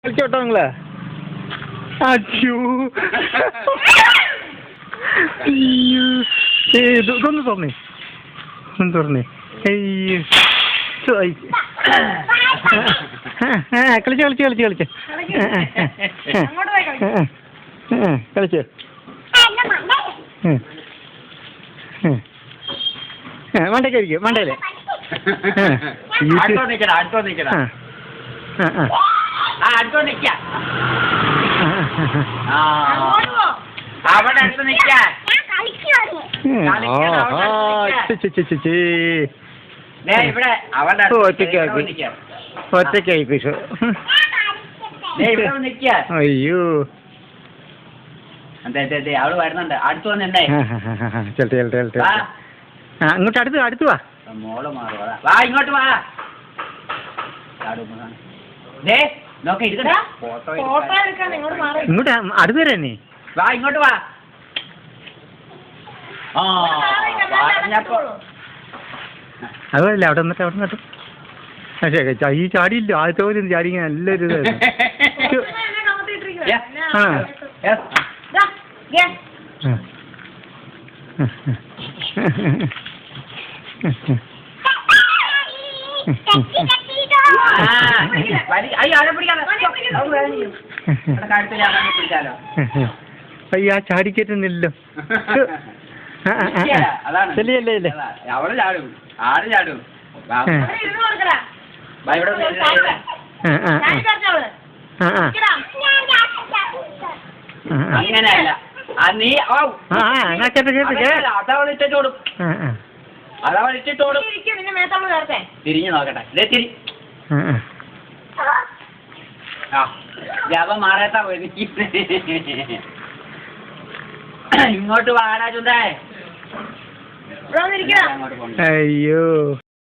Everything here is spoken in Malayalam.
കളിച്ചോട്ടോ നിങ്ങള് അയ്യോ ഇതൊന്ന് തുറന്നേ ഒന്ന് തുറന്നേ അയ്യോ കളിച്ച് കളിച്ച് കളിച്ച് കളിച്ച് കളിച്ച് മണ്ടയ്ക്കായിരിക്കും മണ്ടയില് ഒറ്റയ്ക്കായി പിശു അയ്യോ അവള് വരുന്നുണ്ട് അടുത്ത് വന്നിണ്ടേ ചെലട്ടെ ചെലട്ടെ ചെലട്ടെ അങ്ങോട്ട് അടുത്ത് വാ മോള് മാറുവാ വാ ഇങ്ങോട്ട് വാ നോക്ക ഇരിക്കണ്ട ഇങ്ങോട്ട് അടുത്ത് വരെ തന്നെ വാ ഇങ്ങോട്ട് വാ അതല്ല അവിടെ നിന്നിട്ട് അവിടെ നിന്നിട്ട് പക്ഷേ ഈ ചാടിയില്ല ആദ്യത്തെ പോലെ ചാടി നല്ലൊരു ഇതായിരുന്നു അയ്യാ ചാടിക്കേറ്റുന്നില്ലല്ലോ ശരിയല്ലേ ഇല്ലേ അവള് ചാടും ആട് ചാടും അങ്ങനെയല്ല നീ അതവളിട്ടോടും അതവളിട്ടോടും തിരിഞ്ഞു നോക്കട്ടെ തിരി ജപം മാറാത്ത ഇങ്ങോട്ട് വാടാ ചുണ്ടേ അയ്യോ